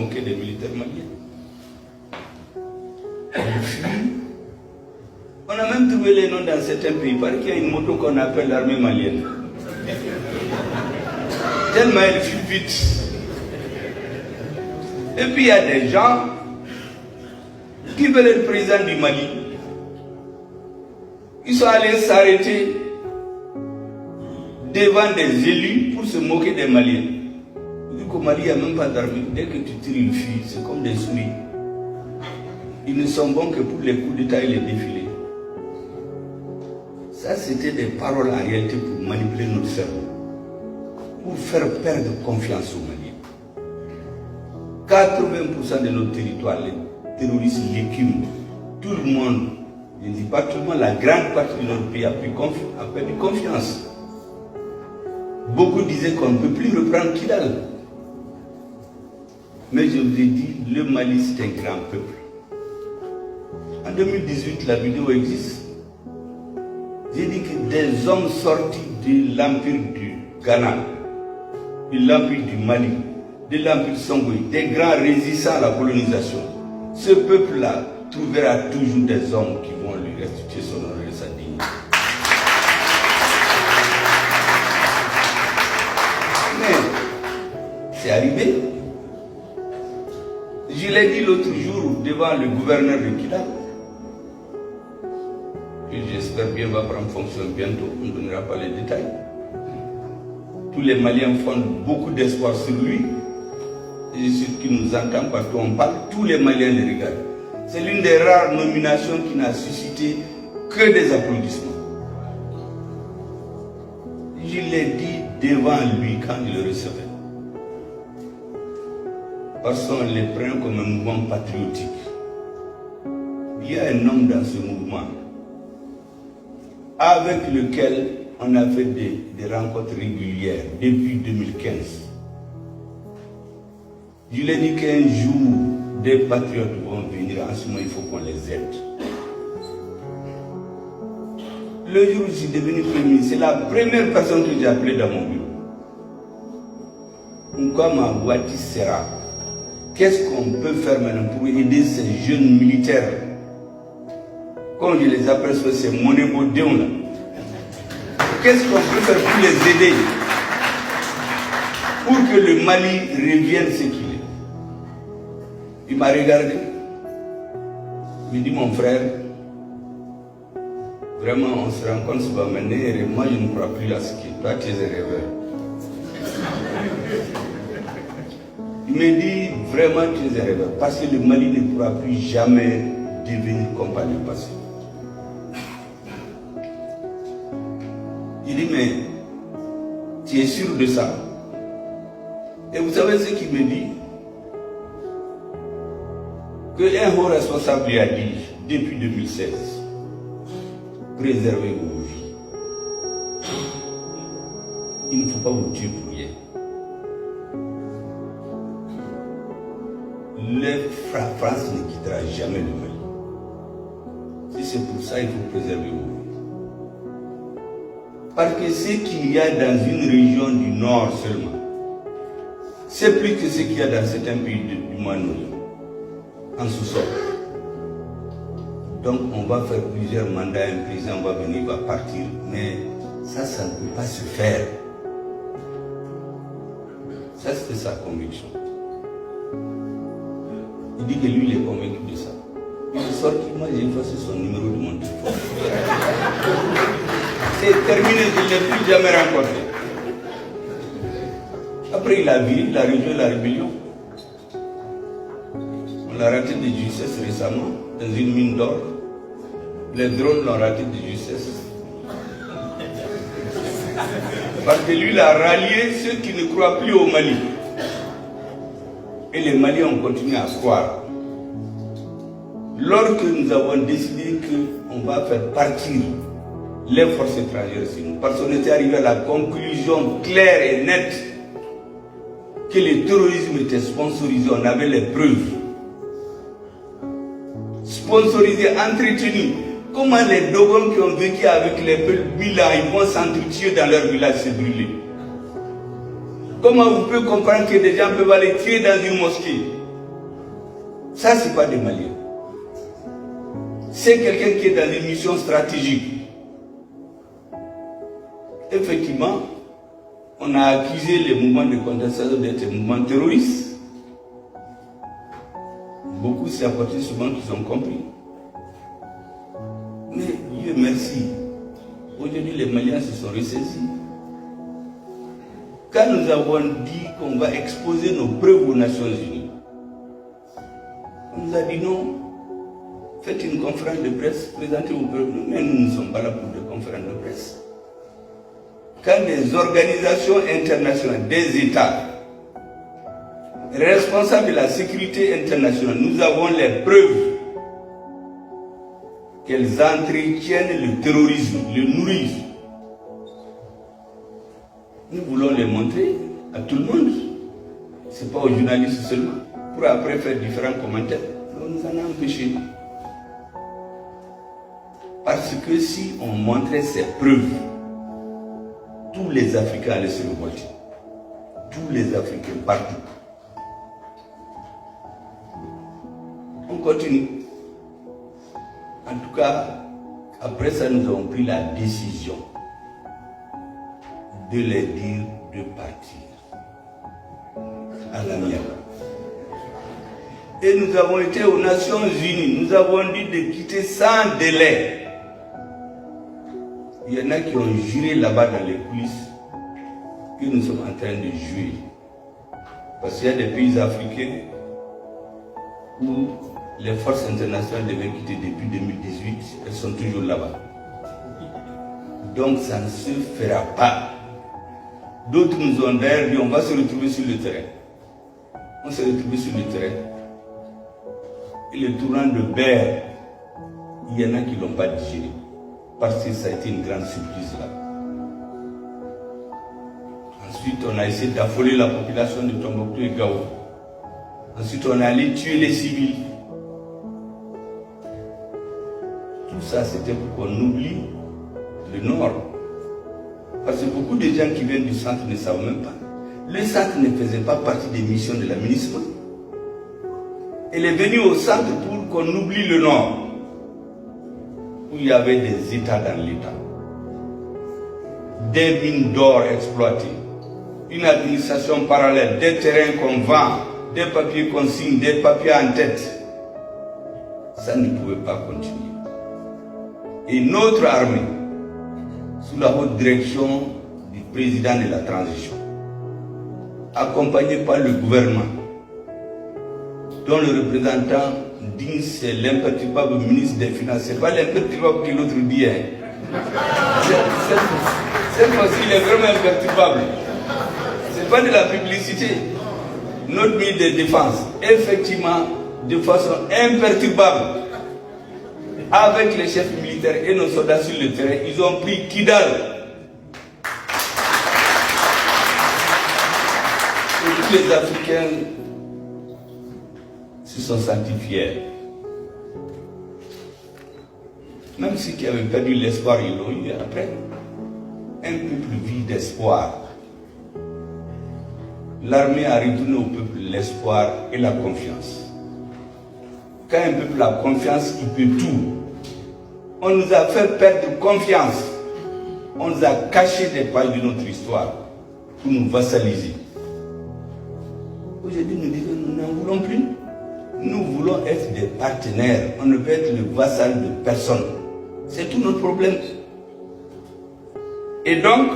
moqué des militaires maliens. On a même trouvé les noms dans certains pays. Il paraît qu'il y a une moto qu'on appelle l'armée malienne. Tellement elle fuit vite. Et puis il y a des gens qui veulent être président du Mali. Ils sont allés s'arrêter devant des élus pour se moquer des Maliens. Vu qu'au Mali, il n'y a même pas d'armée. Dès que tu tires une fille, c'est comme des souris. Ils ne sont bons que pour les coups d'État et les défilés. Ça, c'était des paroles en réalité pour manipuler notre cerveau. Pour faire perdre confiance aux Maliens. 80% de notre territoire, les terroristes l'écument. Tout le monde, je ne dis pas tout le monde, la grande partie de notre pays a perdu confiance. Beaucoup disaient qu'on ne peut plus reprendre Kidal. Mais je vous ai dit, le Mali c'est un grand peuple. En 2018, la vidéo existe. J'ai dit que des hommes sortis de l'empire du Ghana, de l'empire du Mali, de l'empire Songhai, des grands résistants à la colonisation, ce peuple-là trouvera toujours des hommes qui vont lui restituer son honneur et sa dignité. Mais c'est arrivé. Je l'ai dit l'autre jour devant le gouverneur de Kidal. J'espère bien va prendre fonction bientôt, on ne donnera pas les détails. Tous les Maliens fondent beaucoup d'espoir sur lui. Et ceux qui nous entendent partout, on parle, tous les Maliens les regardent. C'est l'une des rares nominations qui n'a suscité que des applaudissements. Je l'ai dit devant lui quand il le recevait. Parce qu'on les prend comme un mouvement patriotique. Il y a un homme dans ce mouvement avec lequel on a fait des rencontres régulières depuis 2015. Je lui ai dit qu'un jour, des patriotes vont venir, en ce moment il faut qu'on les aide. Le jour où je suis devenu premier ministre, c'est la première personne que j'ai appelée dans mon bureau. Pourquoi ma voix sera? Qu'est-ce qu'on peut faire maintenant pour aider ces jeunes militaires? Comme je les appelle, c'est mon émotion là. Qu'est-ce qu'on peut faire pour les aider? Pour que le Mali revienne ce qu'il est. Il m'a regardé. Il me dit, mon frère, vraiment on se rend compte, ça va mener, et moi je ne crois plus à ce qui est. Toi tu es un rêveur. Il me dit, vraiment tu es un rêveur. Parce que le Mali ne pourra plus jamais devenir comme par le passé. Il dit, mais tu es sûr de ça? Et vous savez ce qu'il me dit? Qu'un haut responsable lui a dit, depuis 2016, préservez vos vies. Il ne faut pas vous tuer pour rien. La France ne quittera jamais le Mali. Si c'est pour ça, il faut préserver vos vies. Parce que ce qu'il y a dans une région du nord seulement, c'est plus que ce qu'il y a dans certains pays du Mali, en sous-sol. Donc on va faire plusieurs mandats, un président va venir, va partir, mais ça ne peut pas se faire. Ça, c'était sa conviction. Il dit que lui, il est convaincu de ça. Il est sorti, moi j'ai effacé son numéro de mon téléphone. C'est terminé, je ne l'ai plus jamais rencontré. Après, il a viré, il a rejoint la rébellion. On l'a raté de justesse récemment, dans une mine d'or. Les drones l'ont raté de justesse. Parce que lui, il a rallié ceux qui ne croient plus au Mali. Et les Maliens ont continué à croire. Lorsque nous avons décidé qu'on va faire partir les forces étrangères ici, parce qu'on était arrivé à la conclusion claire et nette que le terrorisme était sponsorisé, on avait les preuves. Sponsorisé, entretenu. Comment les Dogons qui ont vécu avec les peuples Bila, ils vont s'entretuer dans leur village, se brûler? Comment vous pouvez comprendre que des gens peuvent aller tuer dans une mosquée? Ça, ce n'est pas des Maliens. C'est quelqu'un qui est dans une mission stratégique. Effectivement, on a accusé les mouvements de contestation d'être des mouvements terroristes. Beaucoup, c'est à partir souvent qu'ils ont compris. Mais Dieu merci, aujourd'hui les Maliens se sont ressaisis. Quand nous avons dit qu'on va exposer nos preuves aux Nations Unies, on nous a dit non, faites une conférence de presse, présentez vos preuves. Mais nous ne sommes pas là pour des conférences de presse. Quand des organisations internationales, des États, responsables de la sécurité internationale, nous avons les preuves qu'elles entretiennent le terrorisme, le nourrissent. Nous voulons les montrer à tout le monde. Ce n'est pas aux journalistes seulement, pour après faire différents commentaires. On nous en a empêchés. Parce que si on montrait ces preuves, tous les Africains allaient se révolter. Tous les Africains, partout. On continue. En tout cas, après ça, nous avons pris la décision de les dire de partir à l'amiable. Et nous avons été aux Nations Unies, nous avons dit de quitter sans délai. Il y en a qui ont juré là-bas dans les coulisses que nous sommes en train de jouer. Parce qu'il y a des pays africains où les forces internationales devaient quitter depuis 2018, elles sont toujours là-bas. Donc ça ne se fera pas. D'autres nous ont d'ailleurs dit on va se retrouver sur le terrain. On s'est retrouvé sur le terrain. Et le tournant de Berre, il y en a qui ne l'ont pas digéré. Parce que ça a été une grande surprise là. Ensuite, on a essayé d'affoler la population de Tombouctou et Gao. Ensuite, on est allé tuer les civils. Tout ça, c'était pour qu'on oublie le Nord. Parce que beaucoup de gens qui viennent du centre ne savent même pas. Le centre ne faisait pas partie des missions de la MINUSMA. Elle est venue au centre pour qu'on oublie le Nord, où il y avait des États dans l'État, des mines d'or exploitées, une administration parallèle, des terrains qu'on vend, des papiers qu'on signe, des papiers en tête. Ça ne pouvait pas continuer. Et notre armée, sous la haute direction du président de la transition, accompagné par le gouvernement, dont le représentant dit c'est l'imperturbable ministre des Finances. Ce n'est pas l'imperturbable que l'autre dit. Cette fois-ci, il est vraiment imperturbable. Ce n'est pas de la publicité. Notre ministre de Défense, effectivement, de façon imperturbable, avec les chefs militaires et nos soldats sur le terrain, ils ont pris Kidal. Et tous les Africains se sont sentis fiers. Même ceux qui avaient perdu l'espoir, ils l'ont eu après. Un peuple vit d'espoir. L'armée a retourné au peuple l'espoir et la confiance. Quand un peuple a confiance, il peut tout. On nous a fait perdre confiance. On nous a caché des pages de notre histoire pour nous vassaliser. Aujourd'hui, nous disons, nous n'en voulons plus. Nous voulons être des partenaires. On ne veut être le vassal de personne. C'est tout notre problème. Et donc,